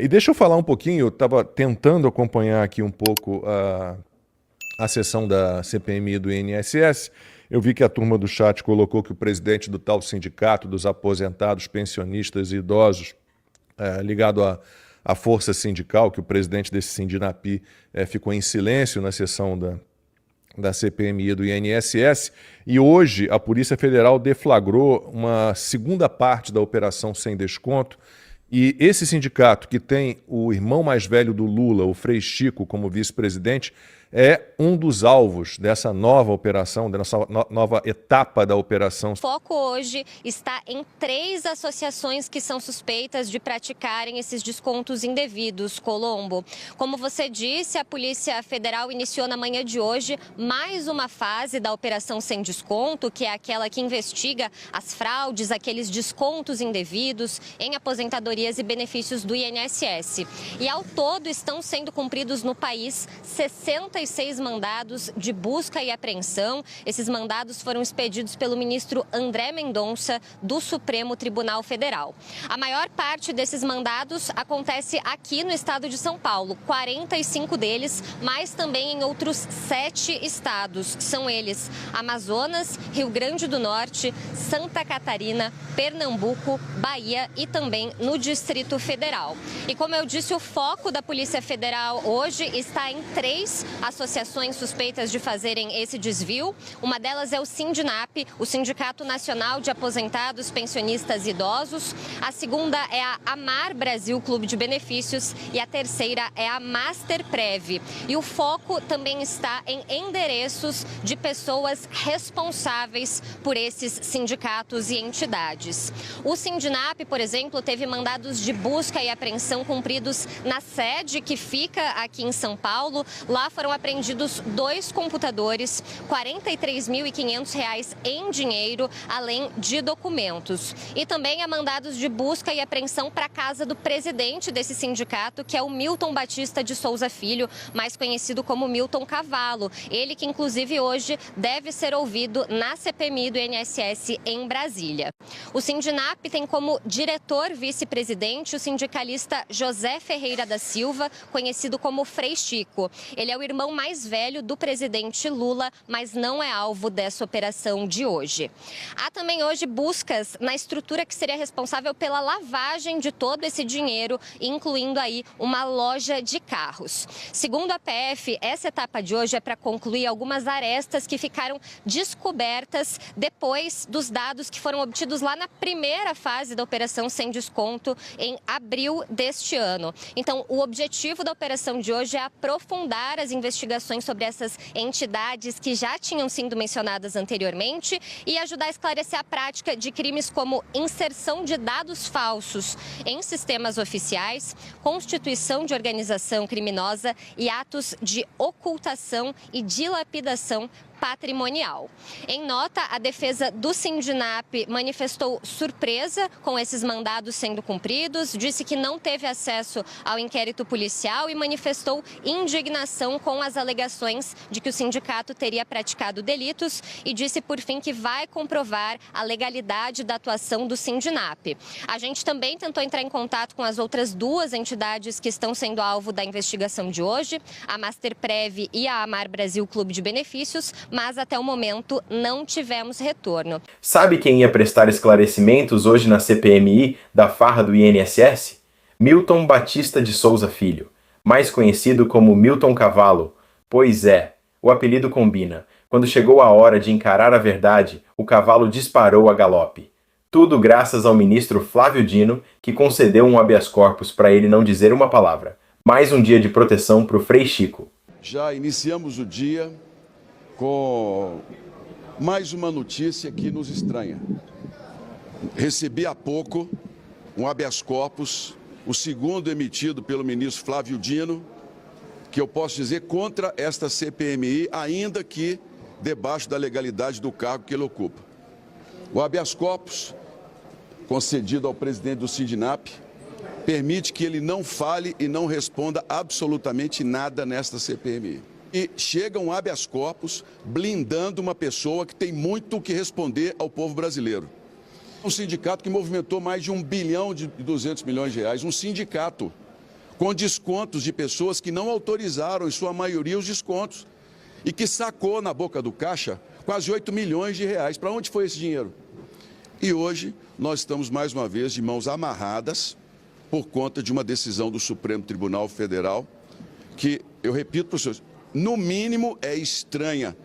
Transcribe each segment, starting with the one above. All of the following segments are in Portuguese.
E deixa eu falar um pouquinho, eu estava tentando acompanhar aqui um pouco a sessão da CPMI do INSS. Eu vi que a turma do chat colocou que o presidente do tal sindicato dos aposentados, pensionistas e idosos, ligado à força sindical, que o presidente desse Sindinapi ficou em silêncio na sessão da CPMI do INSS, e hoje a Polícia Federal deflagrou uma segunda parte da Operação Sem Desconto, e esse sindicato, que tem o irmão mais velho do Lula, o Frei Chico, como vice-presidente, é um dos alvos dessa nova operação, dessa nova etapa da operação. O foco hoje está em 3 associações que são suspeitas de praticarem esses descontos indevidos, Colombo. Como você disse, a Polícia Federal iniciou na manhã de hoje mais uma fase da Operação Sem Desconto, que é aquela que investiga as fraudes, aqueles descontos indevidos em aposentadorias e benefícios do INSS. E ao todo estão sendo cumpridos no país 66 mandados de busca e apreensão. Esses mandados foram expedidos pelo ministro André Mendonça, do Supremo Tribunal Federal. A maior parte desses mandados acontece aqui no estado de São Paulo, 45 deles, mas também em outros 7 estados. São eles Amazonas, Rio Grande do Norte, Santa Catarina, Pernambuco, Bahia e também no Distrito Federal. E como eu disse, o foco da Polícia Federal hoje está em 3 associações suspeitas de fazerem esse desvio. Uma delas é o Sindinap, o Sindicato Nacional de Aposentados, Pensionistas e Idosos. A segunda é a Amar Brasil Clube de Benefícios e a terceira é a Masterprev. E o foco também está em endereços de pessoas responsáveis por esses sindicatos e entidades. O Sindinap, por exemplo, teve mandados de busca e apreensão cumpridos na sede que fica aqui em São Paulo. Lá foram apreendidos 2 computadores, R$ 43.500 em dinheiro, além de documentos. E também há mandados de busca e apreensão para a casa do presidente desse sindicato, que é o Milton Batista de Souza Filho, mais conhecido como Milton Cavalo. Ele que, inclusive, hoje deve ser ouvido na CPMI do INSS em Brasília. O Sindinap tem como diretor vice-presidente o sindicalista José Ferreira da Silva, conhecido como Frei Chico. Ele é o irmão mais velho do presidente Lula, mas não é alvo dessa operação de hoje. Há também hoje buscas na estrutura que seria responsável pela lavagem de todo esse dinheiro, incluindo aí uma loja de carros. Segundo a PF, essa etapa de hoje é para concluir algumas arestas que ficaram descobertas depois dos dados que foram obtidos lá na primeira fase da Operação Sem Desconto, em abril deste ano. Então, o objetivo da operação de hoje é aprofundar as investigações sobre essas entidades que já tinham sido mencionadas anteriormente e ajudar a esclarecer a prática de crimes como inserção de dados falsos em sistemas oficiais, constituição de organização criminosa e atos de ocultação e dilapidação patrimonial. Em nota, a defesa do Sindinap manifestou surpresa com esses mandados sendo cumpridos, disse que não teve acesso ao inquérito policial e manifestou indignação com as alegações de que o sindicato teria praticado delitos e disse, por fim, que vai comprovar a legalidade da atuação do Sindinap. A gente também tentou entrar em contato com as outras 2 entidades que estão sendo alvo da investigação de hoje, a Masterprev e a Amar Brasil Clube de Benefícios, mas até o momento não tivemos retorno. Sabe quem ia prestar esclarecimentos hoje na CPMI da farra do INSS? Milton Batista de Souza Filho, mais conhecido como Milton Cavalo. Pois é, o apelido combina. Quando chegou a hora de encarar a verdade, o cavalo disparou a galope. Tudo graças ao ministro Flávio Dino, que concedeu um habeas corpus para ele não dizer uma palavra. Mais um dia de proteção para o Frei Chico. Já iniciamos o dia com mais uma notícia que nos estranha. Recebi há pouco um habeas corpus, o segundo emitido pelo ministro Flávio Dino, que eu posso dizer contra esta CPMI, ainda que debaixo da legalidade do cargo que ele ocupa. O habeas corpus, concedido ao presidente do Sindinap, permite que ele não fale e não responda absolutamente nada nesta CPMI. E chega um habeas corpus blindando uma pessoa que tem muito o que responder ao povo brasileiro. Um sindicato que movimentou mais de 1,2 bilhão, um sindicato com descontos de pessoas que não autorizaram, em sua maioria, os descontos, e que sacou na boca do caixa quase 8 milhões de reais. Para onde foi esse dinheiro? E hoje nós estamos mais uma vez de mãos amarradas por conta de uma decisão do Supremo Tribunal Federal que, eu repito para os senhores, no mínimo é estranha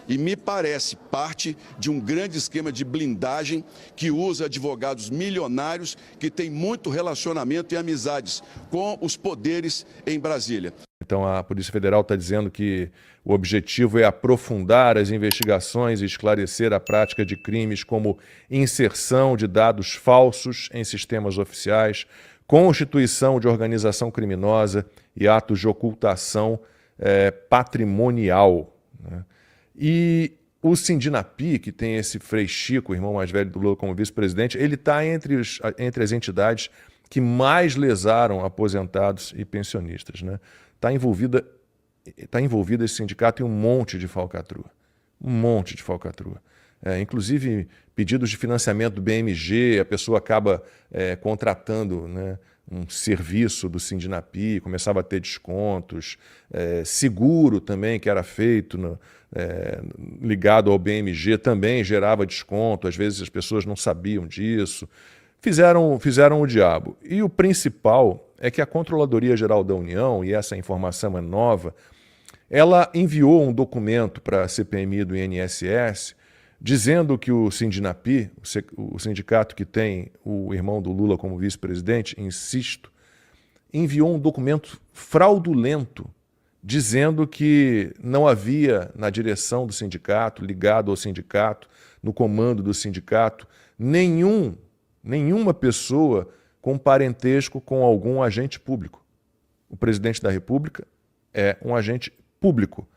e me parece parte de um grande esquema de blindagem que usa advogados milionários que têm muito relacionamento e amizades com os poderes em Brasília. Então a Polícia Federal está dizendo que o objetivo é aprofundar as investigações e esclarecer a prática de crimes como inserção de dados falsos em sistemas oficiais, constituição de organização criminosa e atos de ocultação patrimonial, né? E o Sindinapi, que tem esse Frei Chico, o irmão mais velho do Lula, como vice-presidente, ele está entre as entidades que mais lesaram aposentados e pensionistas, né? Está envolvido esse sindicato em um monte de falcatrua. Um monte de falcatrua. Inclusive, pedidos de financiamento do BMG, a pessoa acaba contratando, né, um serviço do Sindinapi, começava a ter descontos, seguro também que era feito ligado ao BMG também gerava desconto, às vezes as pessoas não sabiam disso. Fizeram o diabo. E o principal é que a Controladoria Geral da União, e essa informação é nova, ela enviou um documento para a CPMI do INSS dizendo que o Sindinapi, o sindicato que tem o irmão do Lula como vice-presidente, insisto, enviou um documento fraudulento dizendo que não havia na direção do sindicato, ligado ao sindicato, no comando do sindicato, nenhuma pessoa com parentesco com algum agente público. O presidente da República é um agente público.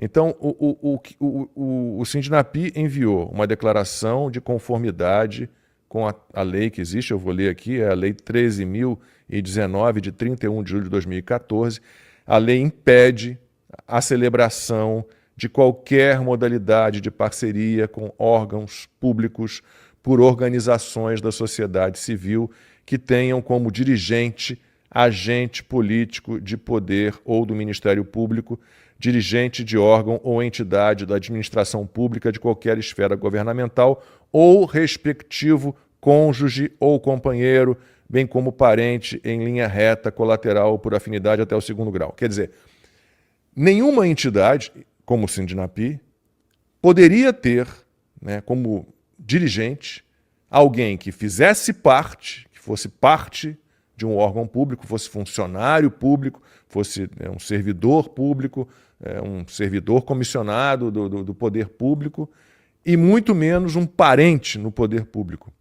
Então, o Sindinapi enviou uma declaração de conformidade com a lei que existe, eu vou ler aqui, é a Lei 13.019, de 31 de julho de 2014. A lei impede a celebração de qualquer modalidade de parceria com órgãos públicos por organizações da sociedade civil que tenham como dirigente agente político de poder ou do Ministério Público, dirigente de órgão ou entidade da administração pública de qualquer esfera governamental ou respectivo cônjuge ou companheiro, bem como parente em linha reta, colateral ou por afinidade até o 2º grau. Quer dizer, nenhuma entidade, como o Sindinapi, poderia ter, né, como dirigente alguém que fizesse parte, que fosse parte de um órgão público, fosse funcionário público, fosse um servidor público, um servidor comissionado do poder público, e muito menos um parente no poder público.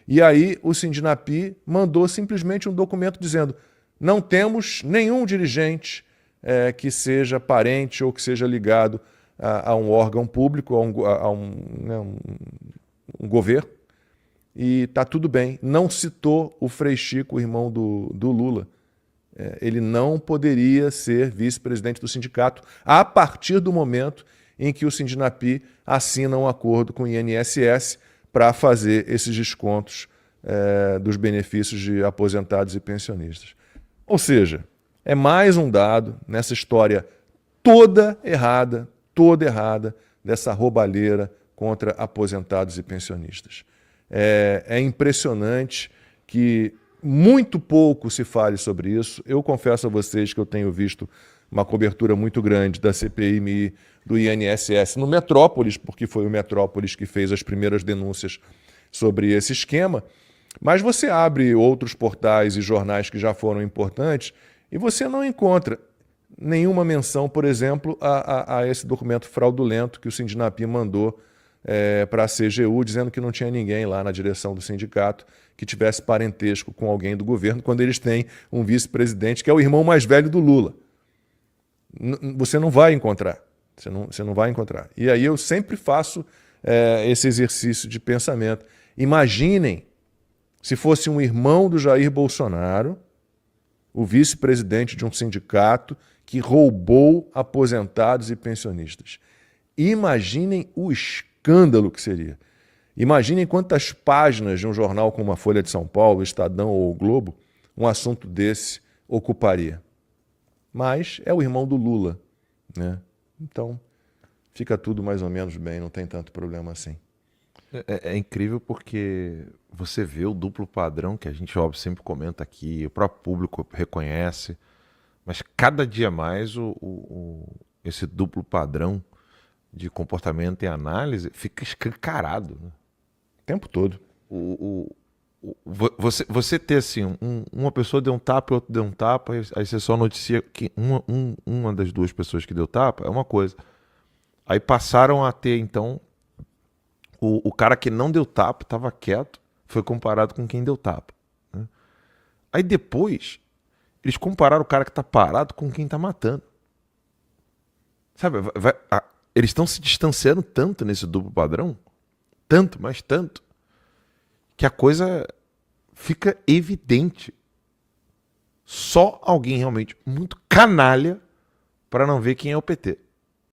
E aí o Sindinapi mandou simplesmente um documento dizendo: não temos nenhum dirigente que seja parente ou que seja ligado a um órgão público, a um governo, e está tudo bem. Não citou o Frei Chico, o irmão do Lula. Ele não poderia ser vice-presidente do sindicato a partir do momento em que o Sindinapi assina um acordo com o INSS para fazer esses descontos dos benefícios de aposentados e pensionistas. Ou seja, é mais um dado nessa história toda errada dessa roubalheira contra aposentados e pensionistas. É impressionante que muito pouco se fale sobre isso. Eu confesso a vocês que eu tenho visto uma cobertura muito grande da CPMI do INSS no Metrópolis, porque foi o Metrópolis que fez as primeiras denúncias sobre esse esquema, mas você abre outros portais e jornais que já foram importantes e você não encontra nenhuma menção, por exemplo, a esse documento fraudulento que o Sindinapi mandou para a CGU, dizendo que não tinha ninguém lá na direção do sindicato que tivesse parentesco com alguém do governo, quando eles têm um vice-presidente que é o irmão mais velho do Lula. Você não vai encontrar. Você não vai encontrar. E aí eu sempre faço esse exercício de pensamento. Imaginem se fosse um irmão do Jair Bolsonaro, o vice-presidente de um sindicato que roubou aposentados e pensionistas. Imaginem o escândalo que seria. Imaginem quantas páginas de um jornal como a Folha de São Paulo, o Estadão ou o Globo um assunto desse ocuparia. Mas é o irmão do Lula, né? Então fica tudo mais ou menos bem, não tem tanto problema assim. É incrível porque você vê o duplo padrão que a gente, óbvio, sempre comenta aqui, o próprio público reconhece, mas cada dia mais esse duplo padrão de comportamento e análise fica escancarado, né? O tempo todo. Você ter assim, uma pessoa deu um tapa e outro deu um tapa, aí você só noticia que uma das duas pessoas que deu tapa é uma coisa. Aí passaram a ter, então, o cara que não deu tapa, estava quieto, foi comparado com quem deu tapa, né? Aí depois, eles compararam o cara que está parado com quem está matando. Sabe, eles estão se distanciando tanto nesse duplo padrão, tanto, mas tanto, que a coisa fica evidente. Só alguém realmente muito canalha para não ver quem é o PT.